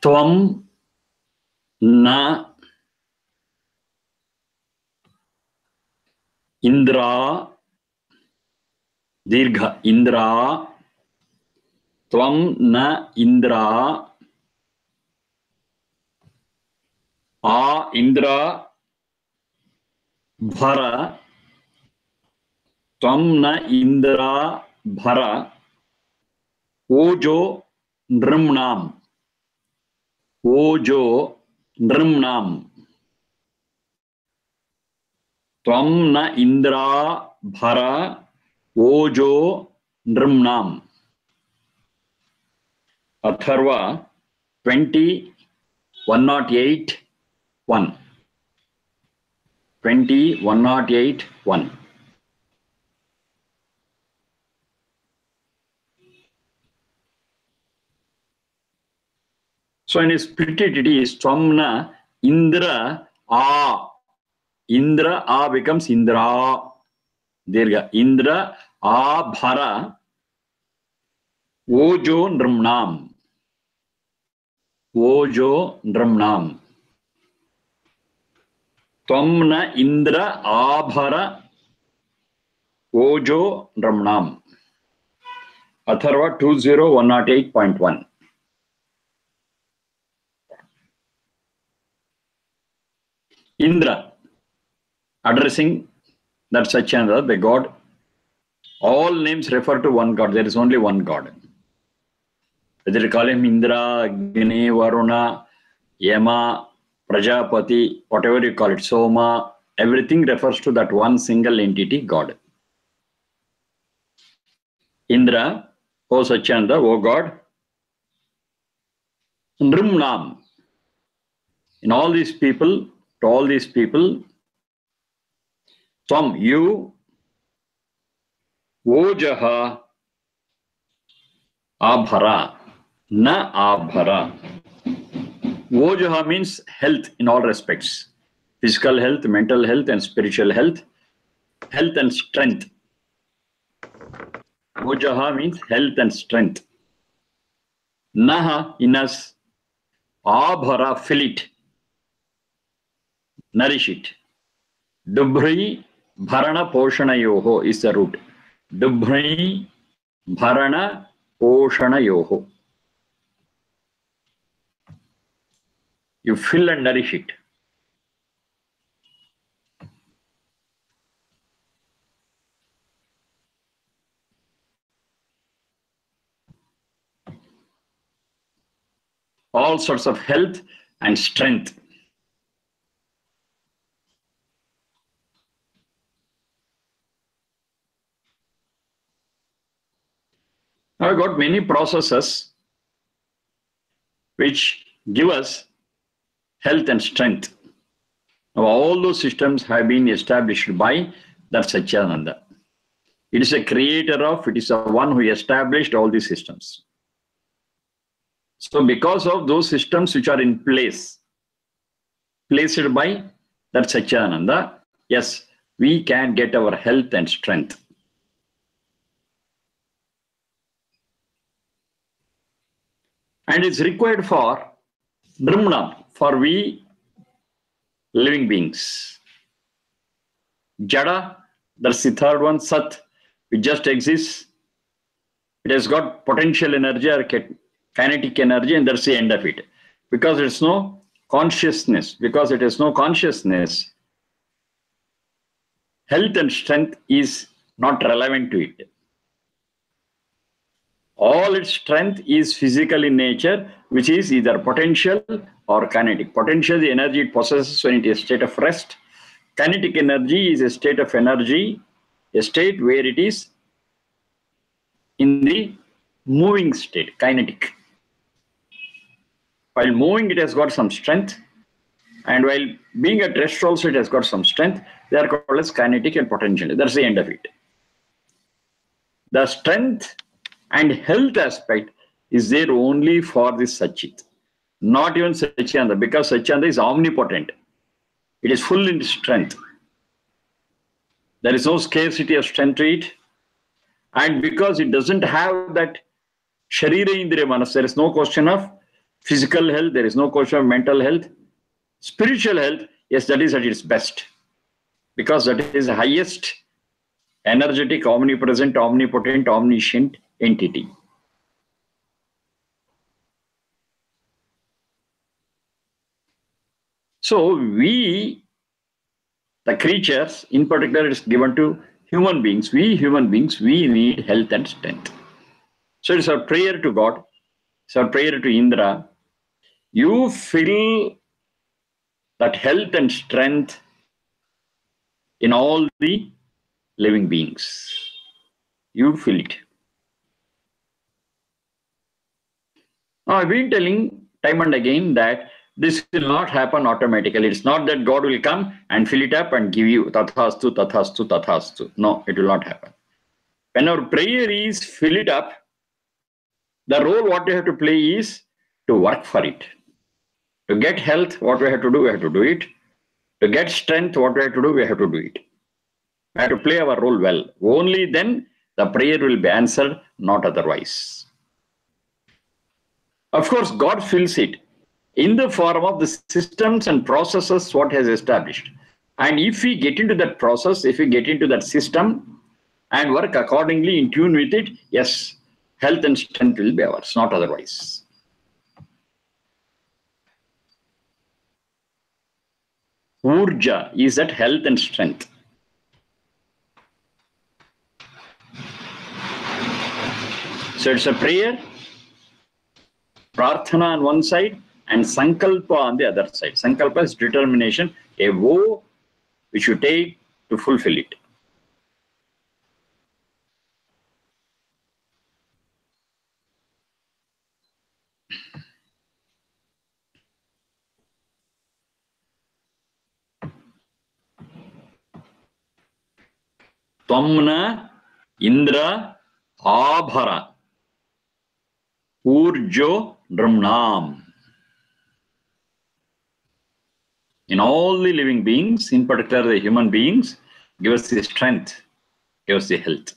Tvam na Indra, Dirgha, Indra, Tvam na Indra, Indra, Bhara, Tvam na Indra, Bhara, Ojo, Nrimnam, Ojo, Nrimnam, Tvam na Indra, Bhara, Ojo, Nrimnam. Atharva 20, 108, 1. 20, 108, 1. So in a split it is Twamna Indra A. Indra A becomes Indra. Dirgha. Indra A Bhara Ojo Nrimnam. Ojo Nrimnam. Twamna Indra Abhara Ojo Nrimnam. Atharva 20108.1. Indra, addressing that Satchidananda, the God. All names refer to one God. There is only one God. Whether you call him Indra, Agni, Varuna, Yama, Prajapati, whatever you call it, Soma, everything refers to that one single entity, God. Indra, O Satchidananda, O God. Nrimnam, in all these people, to all these people, Tvam, you, Ojaha, Abhara, na Abhara. Ojaha means health in all respects. Physical health, mental health and spiritual health. Health and strength. Ojaha means health and strength. Naha, in us. Abhara, fill it. Nourish it. Dubhri, Bharana, Poshana, Yoho is the root. Dubhri, Bharana, Poshana, Yoho. You fill and nourish it. All sorts of health and strength. Now I've got many processes which give us health and strength. Now all those systems have been established by that Satchidananda. It is a creator of, it is the one who established all these systems. So because of those systems which are in place, placed by that Satchidananda, yes, we can get our health and strength. And it's required for Nrimnam, for we living beings. Jada, that's the third one. Sat, it just exists. It has got potential energy or kinetic energy, and that's the end of it. Because it's no consciousness, because it has no consciousness, health and strength is not relevant to it. All its strength is physical in nature, which is either potential or kinetic. Potential, the energy it possesses when it is a state of rest. Kinetic energy is a state of energy, a state where it is in the moving state, kinetic. While moving, it has got some strength. And while being at rest also, it has got some strength. They are called as kinetic and potential. That's the end of it. The strength and health aspect is there only for this Satchit. Not even Satchidananda, because Satchidananda is omnipotent. It is full in strength. There is no scarcity of strength to it. And because it doesn't have that Sharira Indriya Manas. There is no question of physical health. There is no question of mental health. Spiritual health, yes, that is at its best. Because that is the highest energetic, omnipresent, omnipotent, omniscient entity. So we, the creatures, in particular, it is given to human beings. We human beings, we need health and strength. So it's our prayer to God. It's our prayer to Indra. You fill that health and strength in all the living beings. You fill it. Now, I've been telling time and again that this will not happen automatically. It's not that God will come and fill it up and give you tathastu, tathastu, tathastu. No, it will not happen. When our prayer is fill it up, the role what we have to play is to work for it. To get health, what we have to do, we have to do it. To get strength, what we have to do, we have to do it. We have to play our role well. Only then the prayer will be answered, not otherwise. Of course, God fills it in the form of the systems and processes what has established. And if we get into that process, if we get into that system and work accordingly in tune with it, yes, health and strength will be ours, not otherwise. Urja is that health and strength. So it's a prayer, prarthana on one side, and sankalpa on the other side. Sankalpa is determination, a vow which you take to fulfill it. Tvamna Indra Abhara Urjo Dramnam. In all the living beings, in particular the human beings, give us the strength, give us the health.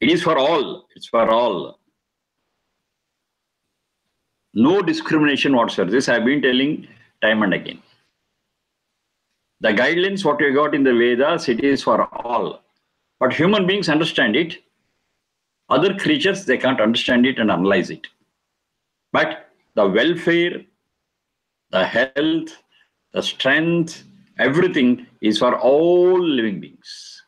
It is for all, it's for all. No discrimination whatsoever. This I have been telling time and again. The guidelines, what we got in the Vedas, it is for all. But human beings understand it. Other creatures, they can't understand it and analyze it. But the welfare, the health, the strength, everything is for all living beings.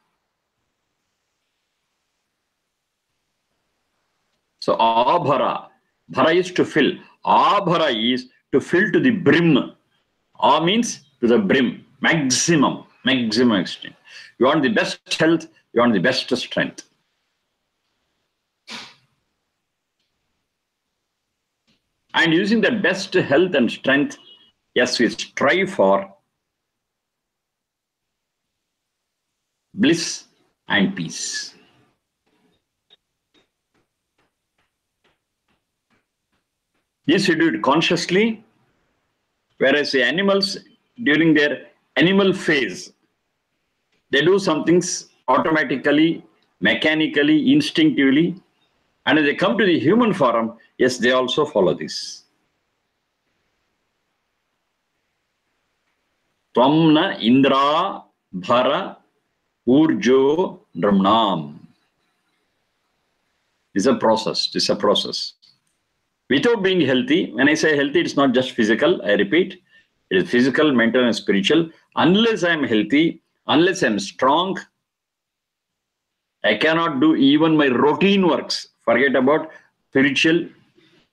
So abhara, bhara is to fill. Abhara is to fill to the brim. A means to the brim, maximum extent. You want the best health, you want the best strength. And using that best health and strength, yes, we strive for bliss and peace. This we do it consciously, whereas the animals, during their animal phase, they do some things automatically, mechanically, instinctively, and when they come to the human form, yes, they also follow this. Tvamna Indra Bhara Urjo Dramnam. This is a process. This is a process. Without being healthy, when I say healthy, it's not just physical, I repeat, it is physical, mental, and spiritual. Unless I am healthy, unless I am strong, I cannot do even my routine works. Forget about spiritual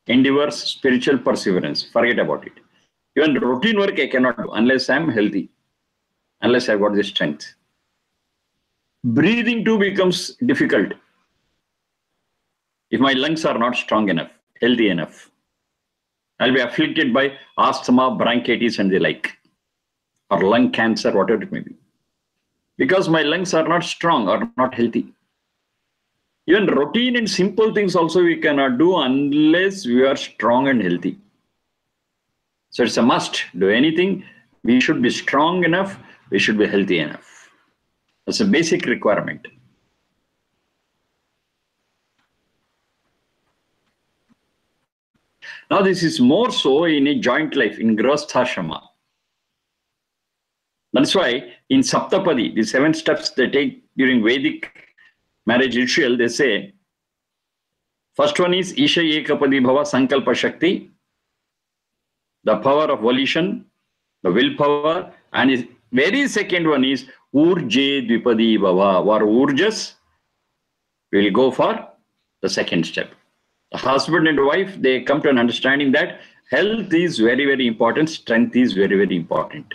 endeavors, spiritual perseverance. Forget about it. Even routine work I cannot do unless I am healthy, unless I've got the strength. Breathing too becomes difficult if my lungs are not strong enough, healthy enough. I'll be afflicted by asthma, bronchitis, and the like, or lung cancer, whatever it may be, because my lungs are not strong or not healthy. Even routine and simple things also we cannot do unless we are strong and healthy. So it's a must. Do anything, we should be strong enough, we should be healthy enough. That's a basic requirement. Now this is more so in a joint life, in Grihastha. That's why in Saptapadi, the 7 steps they take during Vedic marriage ritual, they say, first one is Isha Ekapadi Bhava Sankalpa Shakti, the power of volition, the willpower, and his very second one is Urje Dvipadi Bhava, or Urjas. We will go for the second step. The husband and wife, they come to an understanding that health is very, very important, strength is very, very important.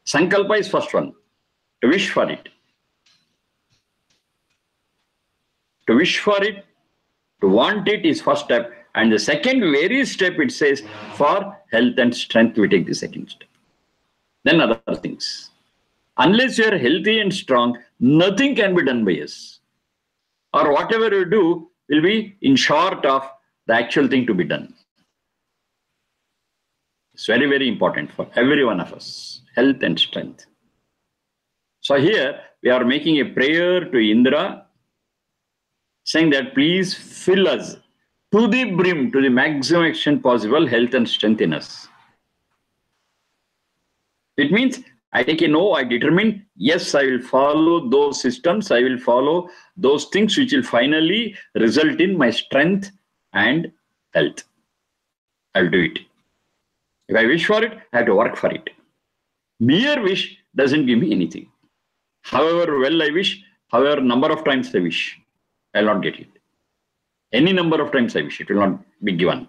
Sankalpa is first one, to wish for it. To wish for it, to want it is first step. And the second very step, it says, for health and strength, we take the second step. Then other things. Unless you are healthy and strong, nothing can be done by us. Or whatever you do will be in short of the actual thing to be done. It's very, very important for every one of us, health and strength. So here we are making a prayer to Indra, saying that please fill us to the brim, to the maximum extent possible, health and strength in us. It means I take an oath, I determine, yes, I will follow those systems, I will follow those things which will finally result in my strength and health. I will do it. If I wish for it, I have to work for it. Mere wish doesn't give me anything. However well I wish, however number of times I wish, I will not get it. Any number of times I wish, it will not be given.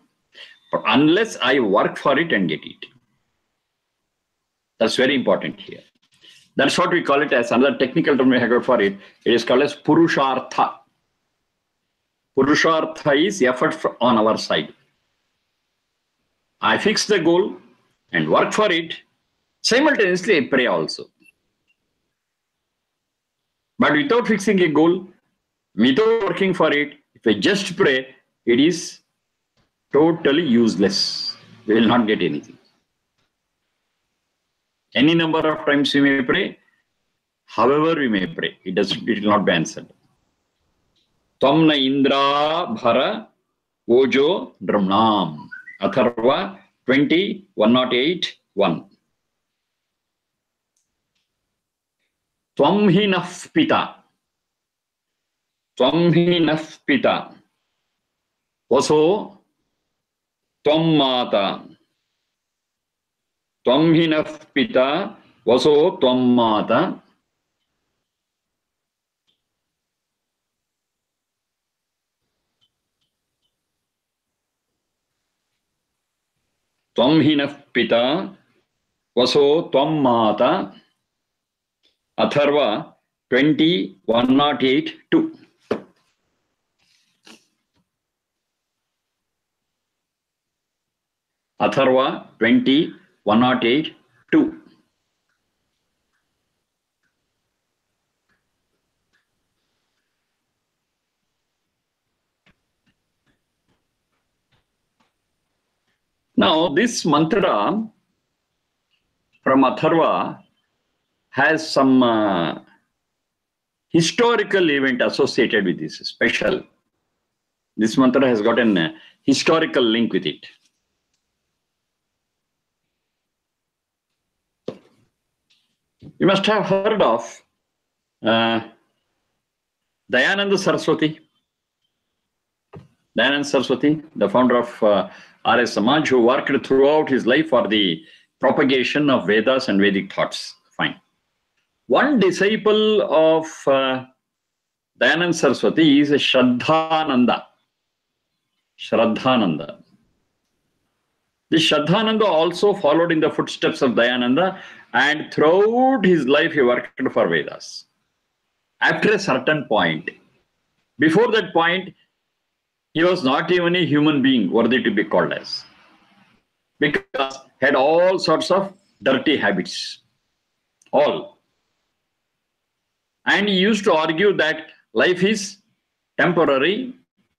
But unless I work for it and get it. That's very important here. That's what we call it as another technical term we have for it. It is called as Purushartha. Purushartha is effort on our side. I fix the goal and work for it. Simultaneously, I pray also. But without fixing a goal, without working for it, if I just pray, it is totally useless. We will not get anything. Any number of times we may pray, however we may pray, it will not be answered. Tamna Indra Bhara Ojo Dramnam. Atharva 20, 108, 1. Tvam hi naf pita. Tvam hi naf pita. Vaso tvam mata. Tvam hi naf pita. Vaso tvam mata. Tvam hi naf pita. Vaso tvam mata. Atharva 20, 108, 2. Atharva 20, 108, 2. Now, this mantra from Atharva has some historical event associated with this, special. This mantra has got an historical link with it. You must have heard of Dayananda Saraswati. Dayananda Saraswati, the founder of Arya Samaj, who worked throughout his life for the propagation of Vedas and Vedic thoughts. Fine. One disciple of Dayananda Saraswati is Shraddhananda. Shraddhananda. This Shraddhananda also followed in the footsteps of Dayananda, and throughout his life he worked for Vedas. After a certain point, before that point, he was not even a human being worthy to be called as, because he had all sorts of dirty habits, all. And he used to argue that life is temporary,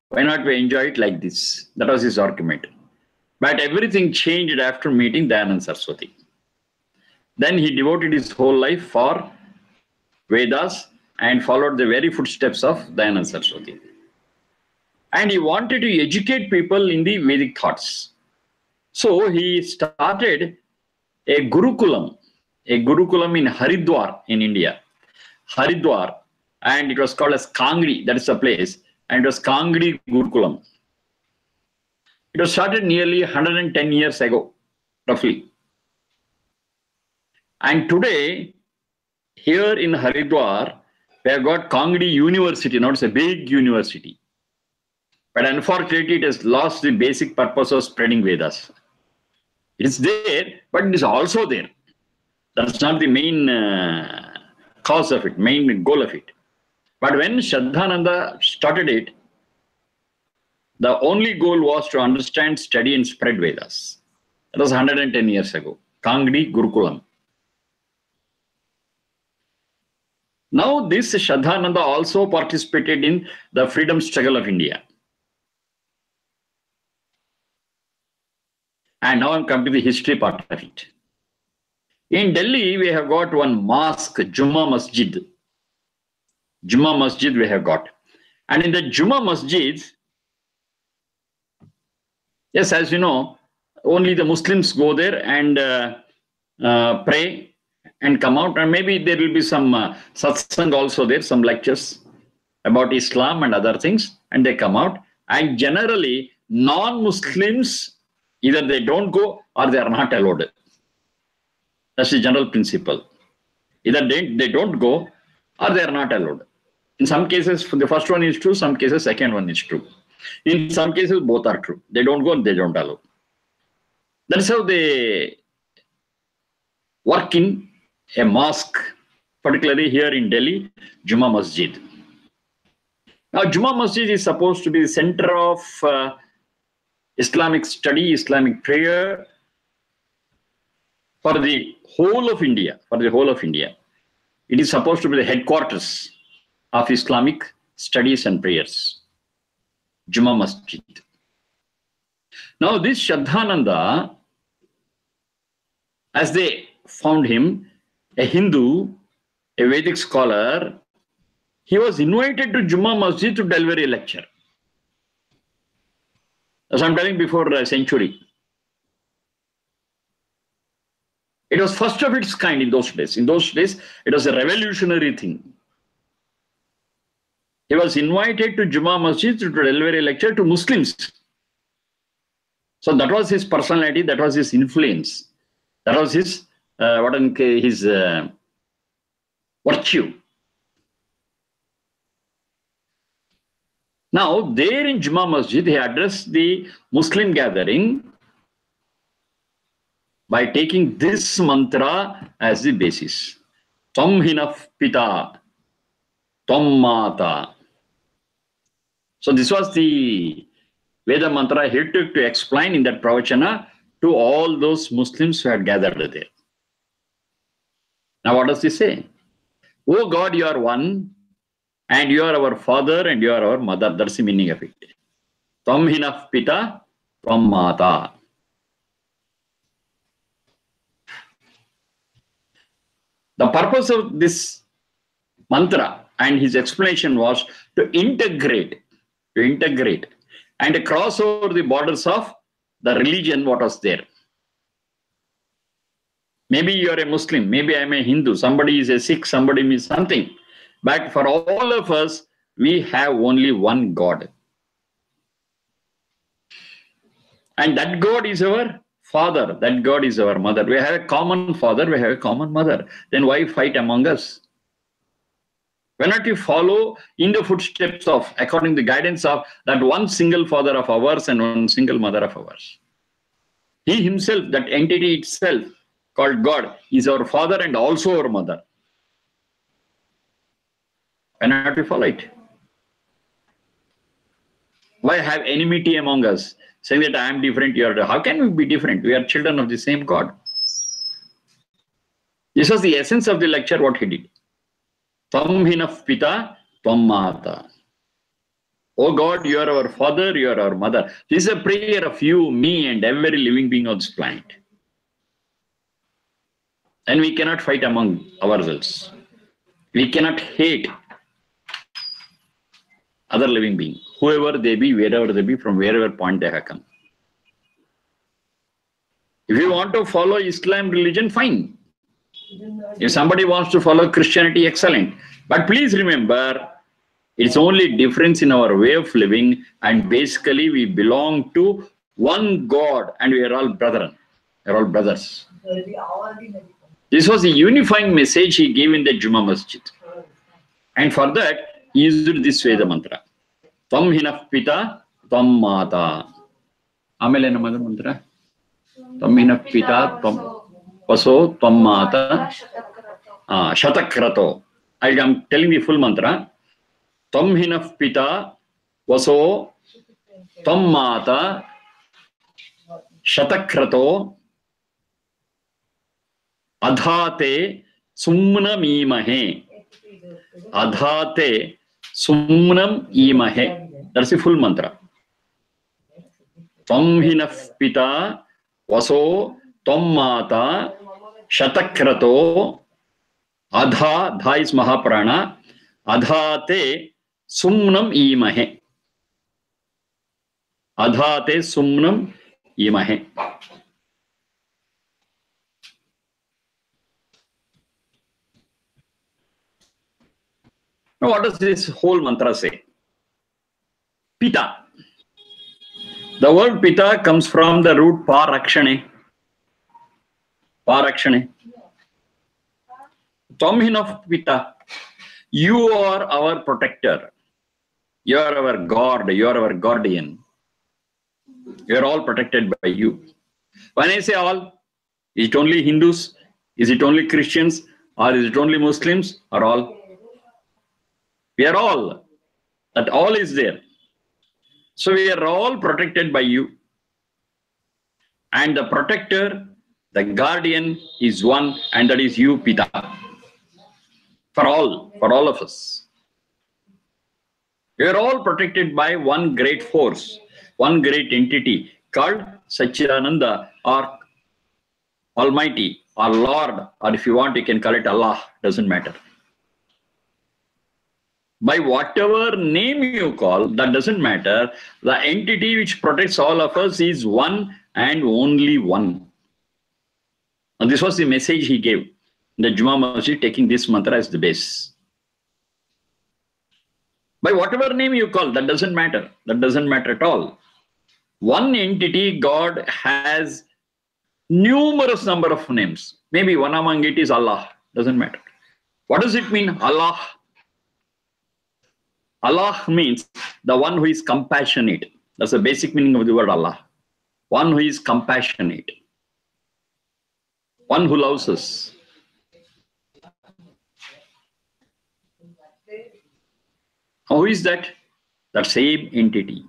why not we enjoy it like this? That was his argument. But everything changed after meeting Dayananda Saraswati. Then he devoted his whole life for Vedas and followed the very footsteps of Dayananda Saraswati. And he wanted to educate people in the Vedic thoughts. So he started a Gurukulam in Haridwar in India. Haridwar, and it was called as Kangri, that is the place, and it was Kangri Gurukulam. It was started nearly 110 years ago, roughly. And today, here in Haridwar, we have got Kangri University. Now it's a big university. But unfortunately, it has lost the basic purpose of spreading Vedas. It's there, but it is also there. That's not the main cause of it, main goal of it. But when Shraddhananda started it, the only goal was to understand, study, and spread Vedas. That was 110 years ago. Kangri Gurukulam. Now, this Shraddhananda also participated in the freedom struggle of India. And now I'm coming to the history part of it. In Delhi, we have got one mosque, Jummah Masjid. Jummah Masjid we have got. And in the Jummah Masjid, yes, as you know, only the Muslims go there and pray and come out. And maybe there will be some satsang also there, some lectures about Islam and other things. And they come out. And generally, non-Muslims, either they don't go or they are not allowed. That's the general principle. Either they don't go or they are not allowed. In some cases, the first one is true. Some cases, second one is true. In some cases, both are true. They don't go and they don't allow. That's how they work in a mosque, particularly here in Delhi, Jummah Masjid. Now, Jummah Masjid is supposed to be the center of Islamic study, Islamic prayer for the whole of India. It is supposed to be the headquarters of Islamic studies and prayers. Jummah Masjid. Now, this Shraddhananda, as they found him, a Hindu, a Vedic scholar, he was invited to Jummah Masjid to deliver a lecture. As I'm telling before a century. It was first of its kind in those days. In those days, it was a revolutionary thing. He was invited to Jummah Masjid to deliver a lecture to Muslims. So that was his personality, that was his influence. That was his virtue. Now, there in Jummah Masjid, he addressed the Muslim gathering by taking this mantra as the basis. Tvam hinaf pita, tvam mata. So this was the Veda mantra he took to explain in that pravachana to all those Muslims who had gathered there. Now what does he say? Oh God, you are one, and you are our father and you are our mother. That's the meaning of it. Tvam hinaf pita, tvam mata. The purpose of this mantra and his explanation was to integrate and cross over the borders of the religion what was there. Maybe you are a Muslim, maybe I am a Hindu, somebody is a Sikh, somebody is something. But for all of us, we have only one God. And that God is our father, that God is our mother. We have a common father, we have a common mother. Then why fight among us? Why not you follow in the footsteps of, according to the guidance of that one single father of ours and one single mother of ours? He himself, that entity itself called God, is our father and also our mother. Why not we follow it? Why have enmity among us? Saying that I am different, you are. How can we be different? We are children of the same God. This was the essence of the lecture, what he did. Tvam hinaf pita, tvam mata. Oh God, you are our father, you are our mother. This is a prayer of you, me, and every living being on this planet. And we cannot fight among ourselves. We cannot hate other living being, whoever they be, wherever they be, from wherever point they have come. want to follow Islam religion, fine. If somebody wants to follow Christianity, excellent. But please remember, it's only difference in our way of living, and basically we belong to one God, and we are all brethren. We are all brothers. This was a unifying message he gave in the Juma Masjid. And for that, he used this Veda mantra. Tam hinah pita, tam mata. Amele namada mantra. Tam hinah pita, tam vaso, tam mata. Shatakrato. I'm telling the full mantra. Tam hinah pita, vaso, tam mata, shatakrato, adhate sumnam imahe. Adhate sumnam imahe. That's the full mantra. Tam hinah pita, vaso, tam mata, shatakrato, adha, dha is mahaprana, adhate sumnam imahe. Adhate sumnam imahe. Now, what does this whole mantra say? Pita. The word pita comes from the root parakshane. Parakshane. Tam hinah pita. You are our protector. You are our God. You are our guardian. You are all protected by you. When I say all, is it only Hindus? Is it only Christians? Or is it only Muslims? Or all? We are all. That all is there. So we are all protected by you. And the protector, the guardian is one, and that is you, Pita. For all of us. We are all protected by one great force, one great entity called Satchidananda, or Almighty, or Lord, or if you want, you can call it Allah, doesn't matter. By whatever name you call, that doesn't matter. The entity which protects all of us is one and only one. And this was the message he gave in the Juma Masjid, taking this mantra as the base. By whatever name you call, that doesn't matter. That doesn't matter at all. One entity, God, has numerous number of names. Maybe one among it is Allah. Doesn't matter. What does it mean, Allah? Allah means the one who is compassionate. That's the basic meaning of the word Allah. One who is compassionate. One who loves us. Who is that? That same entity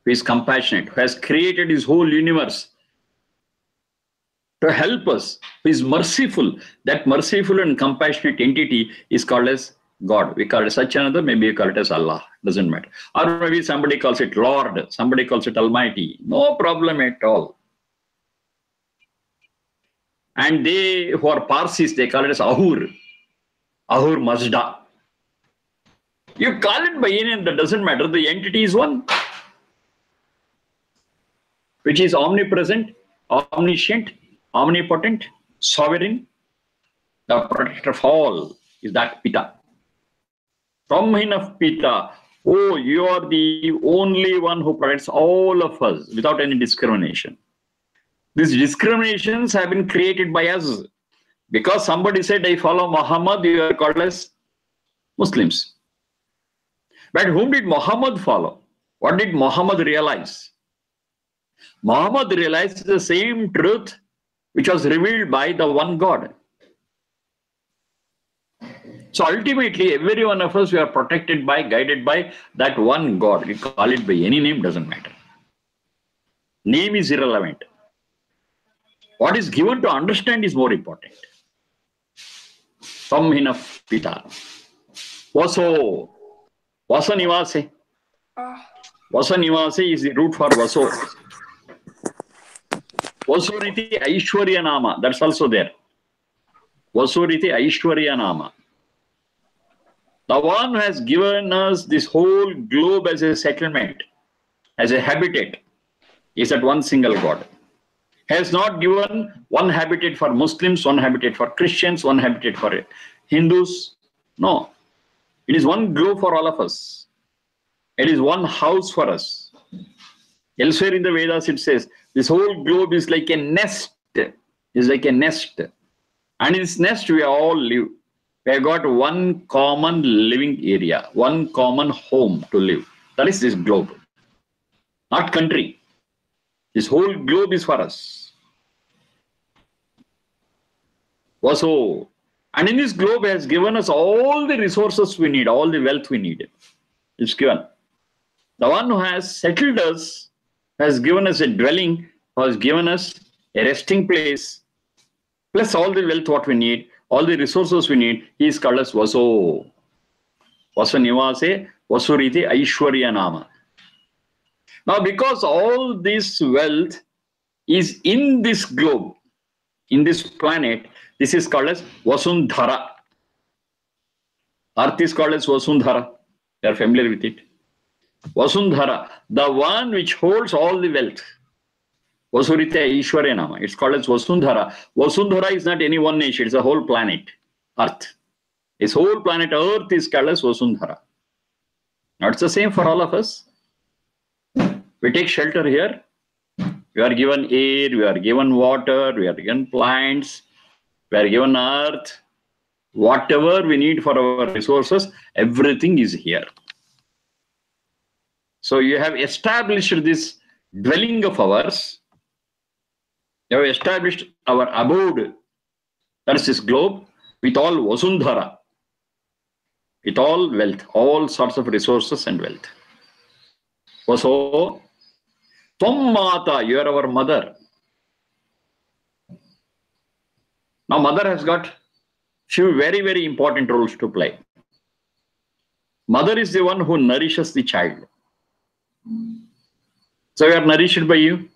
who is compassionate, who has created his whole universe to help us, who is merciful. That merciful and compassionate entity is called as God. We call it such another, maybe we call it as Allah. Doesn't matter. Or maybe somebody calls it Lord, somebody calls it Almighty. No problem at all. And they who are Parsis, they call it as Ahur. Ahur Mazda. You call it by any name, that doesn't matter. The entity is one, which is omnipresent, omniscient, omnipotent, sovereign. The protector of all is that Pita. Tam hinah pita. Oh, you are the only one who protects all of us without any discrimination. These discriminations have been created by us. Because somebody said, I follow Muhammad, you are called as Muslims. But whom did Muhammad follow? What did Muhammad realize? Muhammad realized the same truth which was revealed by the one God. So ultimately, every one of us, we are protected by, guided by that one God. We call it by any name, doesn't matter. Name is irrelevant. What is given to understand is more important. Tam hinah pita. Vaso. Vasa nivase. Vasa nivase is the root for vaso. Vasuriti Aishwarya Nama. That's also there. Vasuriti Aishwarya Nama. The one who has given us this whole globe as a settlement, as a habitat, is that one single God. Has not given one habitat for Muslims, one habitat for Christians, one habitat for Hindus. No. It is one globe for all of us. It is one house for us. Elsewhere in the Vedas it says, this whole globe is like a nest. Is like a nest. And in this nest we all live. We have got one common living area, one common home to live. That is this globe. Not country. This whole globe is for us. So, and in this globe has given us all the resources we need, all the wealth we need. It's given. The one who has settled us, has given us a dwelling, has given us a resting place, plus all the wealth what we need, all the resources we need. He is called as Vaso. Vaso Nivase, Vasuriti Aishwarya Nama. Now, because all this wealth is in this globe, in this planet, this is called as Vasundhara. Earth is called as Vasundhara. You are familiar with it. Vasundhara, the one which holds all the wealth. Vasurita Ishwarya Nama. It's called as Vasundhara. Vasundhara is not any one nation, it's a whole planet, Earth. This whole planet Earth is called as Vasundhara. Now it's the same for all of us. We take shelter here. We are given air, we are given water, we are given plants, we are given earth. Whatever we need for our resources, everything is here. So you have established this dwelling of ours. You have established our abode. That is this globe with all Vasundhara, with all wealth, all sorts of resources and wealth. So, Tvam Mata, you are our mother. Now, mother has got few very, very important roles to play. Mother is the one who nourishes the child. So, we are nourished by you.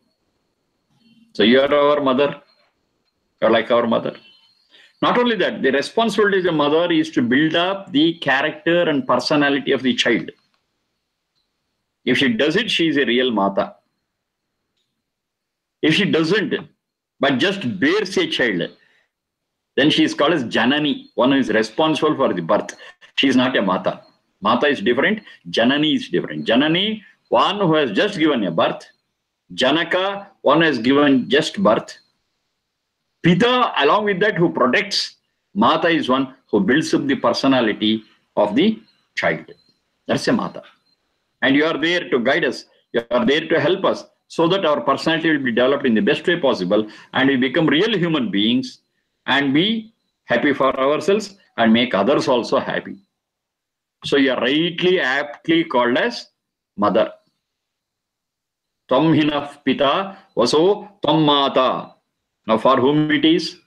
So, you are our mother. You are like our mother. Not only that, the responsibility of the mother is to build up the character and personality of the child. If she does it, she is a real Mata. If she doesn't, but just bears a child, then she is called as Janani, one who is responsible for the birth. She is not a Mata. Mata is different, Janani is different. Janani, one who has just given a birth. Janaka, one who has given just birth. Pita, along with that, who protects. Mata is one who builds up the personality of the child. That's a Mata. And you are there to guide us. You are there to help us so that our personality will be developed in the best way possible and we become real human beings and be happy for ourselves and make others also happy. So you are rightly, aptly called as mother. Tvam hinaf pita vaso tvam mata. Now for whom it is?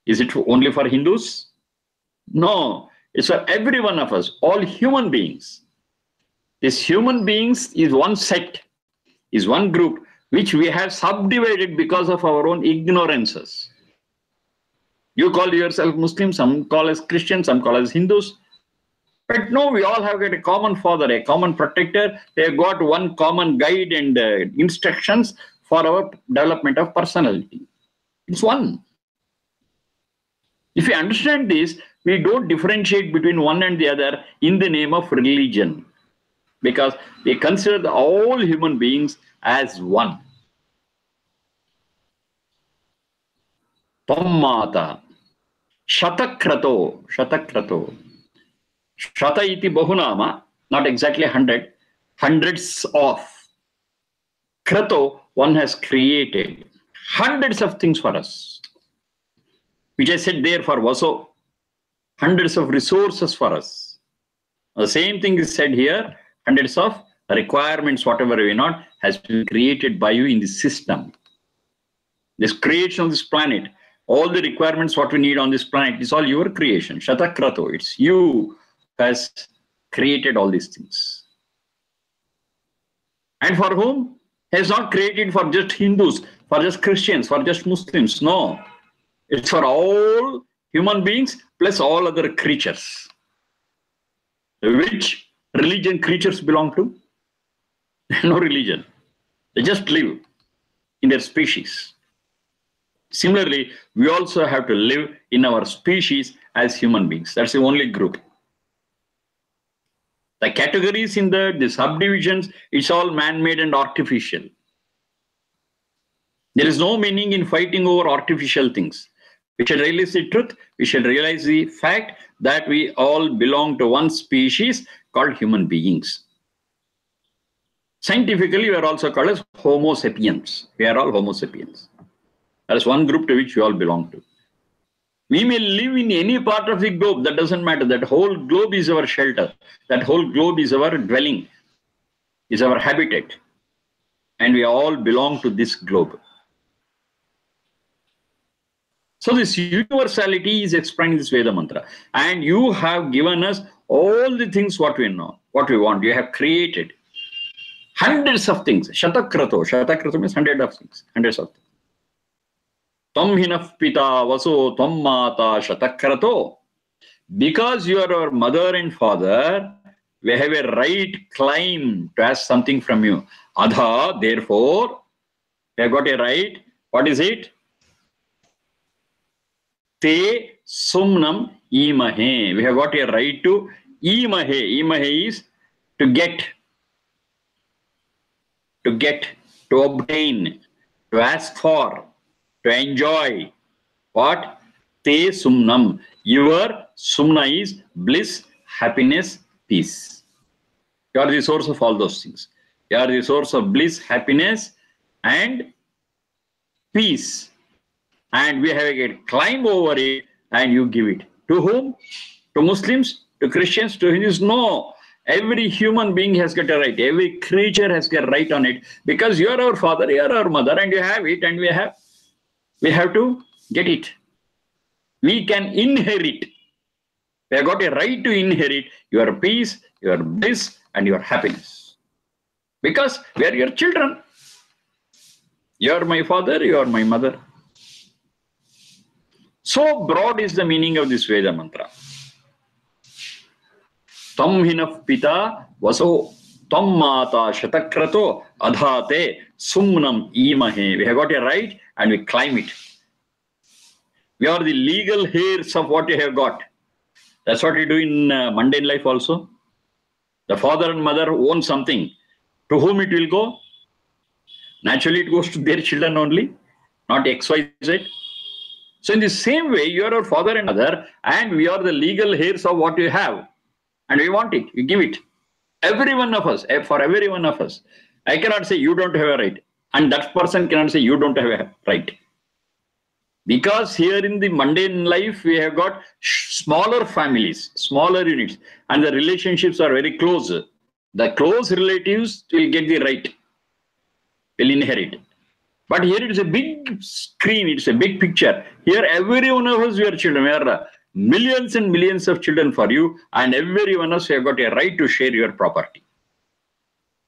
Is it only for Hindus? No, it's for every one of us, all human beings. This human beings is one set, is one group, which we have subdivided because of our own ignorances. You call yourself Muslim, some call as Christians, some call as Hindus. But no, we all have got a common father, a common protector. They have got one common guide and instructions for our development of personality. It's one. If we understand this, we don't differentiate between one and the other in the name of religion. Because we consider all human beings as one. Tammata. Shatakrato. Shatakrato. Shata iti bahunama, not exactly 100, hundreds of. Krato, one has created hundreds of things for us. Which I said there for Vaso, hundreds of resources for us. The same thing is said here, hundreds of requirements, whatever we not, has been created by you in the system. This creation of this planet, all the requirements what we need on this planet is all your creation. Shatakrato, it's you who has created all these things. And for whom? Has not created for just Hindus, for just Christians, for just Muslims. No. It's for all human beings plus all other creatures. Which religion creatures belong to? No religion. They just live in their species. Similarly, we also have to live in our species as human beings. That's the only group. The categories in the subdivisions, it's all man-made and artificial. There is no meaning in fighting over artificial things. We should realize the truth. We should realize the fact that we all belong to one species called human beings. Scientifically, we are also called as Homo sapiens. We are all Homo sapiens. That is one group to which we all belong to. We may live in any part of the globe. That doesn't matter. That whole globe is our shelter. That whole globe is our dwelling, is our habitat. And we all belong to this globe. So this universality is explained in this Veda mantra. And you have given us all the things what we know, what we want. You have created hundreds of things. Shatakrato. Shatakrato means hundreds of things. Hundreds of things. Tam hinaf pita vaso tam mata shatakrato. Because you are our mother and father, we have a right claim to ask something from you. Adha, therefore, we have got a right. What is it? Te sumnam imahe. We have got a right to imahe. Imahe is to get, to obtain, to ask for, to enjoy. What? Te sumnam. Your sumna is bliss, happiness, peace. You are the source of all those things. You are the source of bliss, happiness, and peace. And we have a climb over it, and you give it. To whom? To Muslims? To Christians? To Hindus? No. Every human being has got a right. Every creature has got a right on it. Because you are our father, you are our mother, and you have it, and we have to get it. We can inherit. We have got a right to inherit your peace, your bliss, and your happiness. Because we are your children. You are my father, you are my mother. So broad is the meaning of this Veda mantra. Tam hinaf pita vaso tam mata shatakrato adhate sumnam imahe. We have got a right and we climb it. We are the legal heirs of what you have got. That's what we do in mundane life also. The father and mother own something. To whom it will go? Naturally, it goes to their children only, not XYZ. So in the same way, you are our father and mother, and we are the legal heirs of what you have. And we want it, you give it. Every one of us, for every one of us. I cannot say you don't have a right. And that person cannot say you don't have a right. Because here in the mundane life, we have got smaller families, smaller units, and the relationships are very close. The close relatives will get the right, will inherit. But here it is a big screen, it's a big picture. Here every one of us, we are children. We are millions and millions of children for you, and every one of us have got a right to share your property.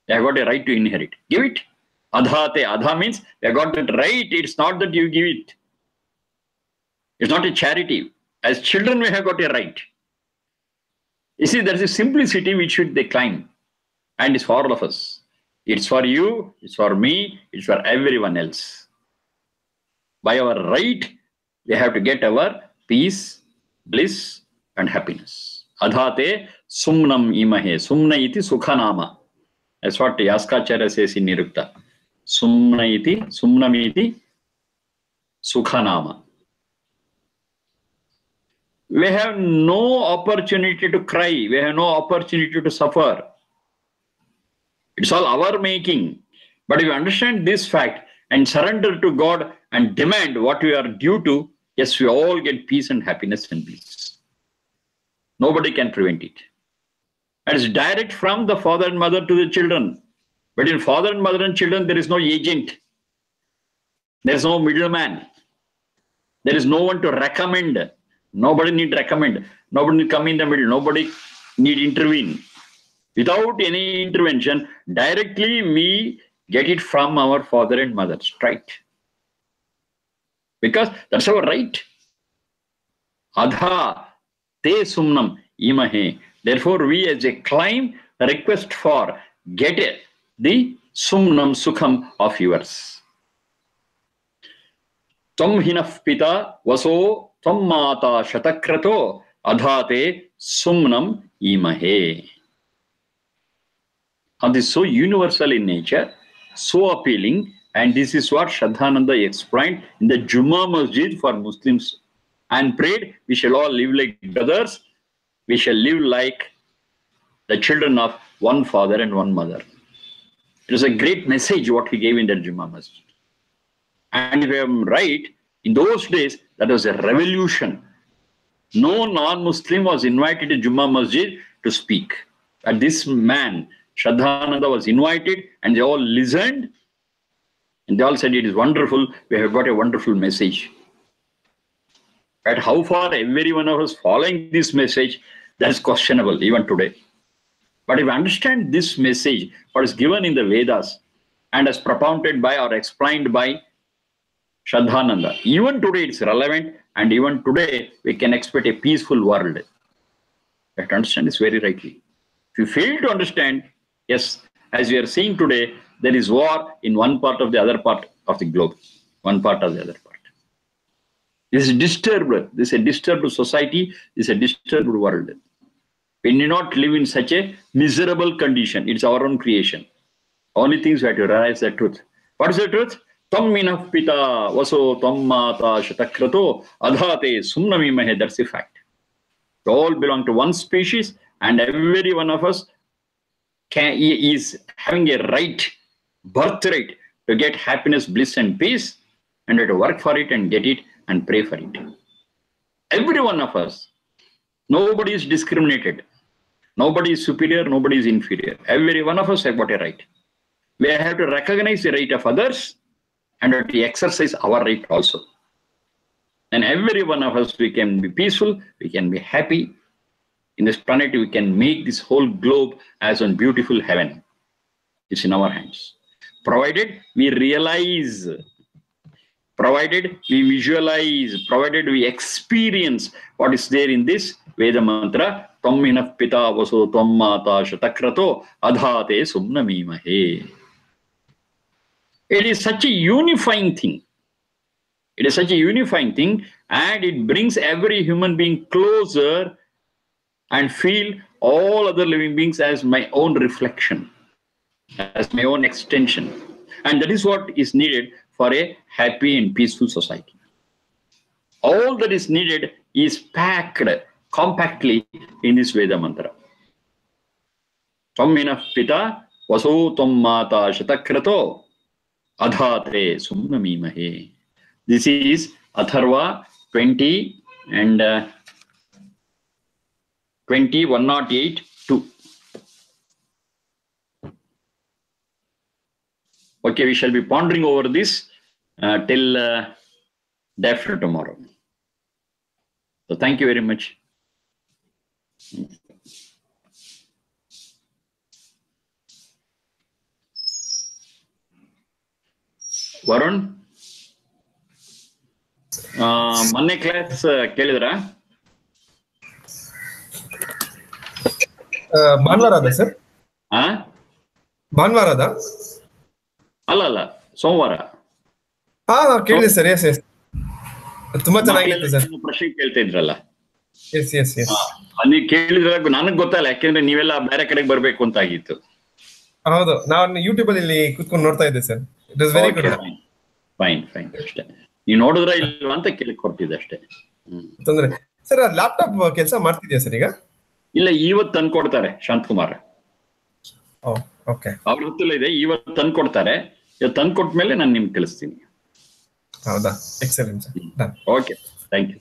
They have got a right to inherit. Give it. Adhate. Adha means they have got that right. It's not that you give it. It's not a charity. As children, we have got a right. You see, there is a simplicity which should they climb. And it's for all of us. It's for you, it's for me, it's for everyone else. By our right, we have to get our peace, bliss, and happiness. Adhate sumnam imahe. Sumna iti sukhanama. That's what Yaskacharya says in Nirukta. Sumnam iti sukhanama. We have no opportunity to cry. We have no opportunity to suffer. It's all our making. But if you understand this fact and surrender to God and demand what we are due to, yes, we all get peace and happiness and bliss. Nobody can prevent it. And it's direct from the father and mother to the children. But in father and mother and children, there is no agent. There is no middleman. There is no one to recommend. Nobody need recommend. Nobody need come in the middle. Nobody need intervene. Without any intervention, directly we get it from our father and mother, straight. Because that's our right. Adha te sumnam imahe. Therefore, we as a claim request for get the sumnam sukham of yours. ತ್ವಂ ಹಿನಃ ಪಿತಾ ವಸೋ ತ್ವಂ ಮಾತಾ ಶತಕ್ರತೋ ಅಧಾತೆ ಸುಮ್ನಂ ಈಮಹೇ. And this is so universal in nature, so appealing, and this is what Shraddhananda explained in the Jummah Masjid for Muslims and prayed, we shall all live like brothers, we shall live like the children of one father and one mother. It was a great message what he gave in the Jummah Masjid. And if I am right, in those days, that was a revolution. No non-Muslim was invited to Jummah Masjid to speak. But this man, Shraddhananda, was invited, and they all listened, and they all said, it is wonderful, we have got a wonderful message. But how far every one of us following this message, that is questionable even today. But if we understand this message, what is given in the Vedas, and as propounded by or explained by Shraddhananda, even today it's relevant, and even today we can expect a peaceful world. We have to understand this very rightly. If you fail to understand, yes, as we are seeing today, there is war in one part of the other part of the globe, one part of the other part. This is disturbed. This is a disturbed society. This is a disturbed world. We need not live in such a miserable condition. It's our own creation. Only things we have to realize the truth. What is the truth? Tam minah pita vaso tam mata shatakrato adhate sumnamimahe. That's the fact. We all belong to one species, and every one of us is having a right, birthright, to get happiness, bliss, and peace, and we have to work for it and get it and pray for it. Every one of us. Nobody is discriminated. Nobody is superior, nobody is inferior. Every one of us have got a right. We have to recognize the right of others and have to exercise our right also. And every one of us, we can be peaceful, we can be happy. In this planet, we can make this whole globe as one beautiful heaven. It's in our hands. Provided we realize, provided we visualize, provided we experience what is there in this Veda mantra, Tvam minah pita vaso tvam mata shatakrato adhate sumnamimahe. It is such a unifying thing. It is such a unifying thing, and it brings every human being closer and feel all other living beings as my own reflection, as my own extension. And that is what is needed for a happy and peaceful society. All that is needed is packed compactly in this Veda mantra. Tvam minah pita vaso tvam mata shatakrato adhate sumnamimahe. This is Atharva 20 and 108:2. Okay, we shall be pondering over this till day after tomorrow. So thank you very much. Varun, ಮೊನ್ನೆ class ಕೇಳಿದ್ರಾ? ಭಾನುವಾರ ಅದ sir? ಭಾನುವಾರ ಅದ? ಅಲ್ಲ, ಸೋಮವಾರ. ಕೇಳಿದೆ sir. S S, ತುಂಬಾ ಚೆನ್ನಾಗಿತ್ತು ಸರ್. ಪ್ರಶ್ನೆ ಕೇಳ್ತಾ ಇದ್ರಲ್ಲ? Yes yes yes. ನೀವು ಕೇಳಿದ್ರೆ ನನಗೆ ಗೊತ್ತಲ್ಲ, ಯಾಕೆಂದ್ರೆ ನೀವೆಲ್ಲ ಬೇರೆ ಕಡೆಗೆ ಬರ್ಬೇಕು ಅಂತ ಆಗಿತ್ತು. ಹೌದು, ನಾನು ಯೂಟ್ಯೂಬ್ ಅಲ್ಲಿ ಕೂತ್ಕೊಂಡು ನೋಡ್ತಾ ಇದ್ದೆ sir. It was very good. Fine ಅಷ್ಟೇ. ನೀವು ನೋಡಿದ್ರ ಇಲ್ವಾ ಅಂತ ಕೇಳಕ್ ಕೊಡ್ತಿದ್ದೆ ಅಷ್ಟೇ. ತೊಂದ್ರೆ ಸರ್. ಲ್ಯಾಪ್ಟಾಪ್ ಕೆಲಸ ಮಾಡ್ತಿದ್ಯಾ ಸರ್ ಈಗ? ಇಲ್ಲ, ಇವತ್ತು ತಂದ್ಕೊಡ್ತಾರೆ ಶಾಂತಕುಮಾರ್. ಓಕೆ, ಅವ್ರ ಹೊತ್ತಲ್ಲ ಇದೆ, ಇವತ್ತು ತಂದ್ಕೊಡ್ತಾರೆ. ಇವತ್ತು ತಂದ್ಕೊಟ್ಮೇಲೆ ನಾನು ನಿಮ್ಗೆ ತಿಳಿಸ್ತೀನಿ. ಹೌದಾ? Excellent sir. Okay, thank you.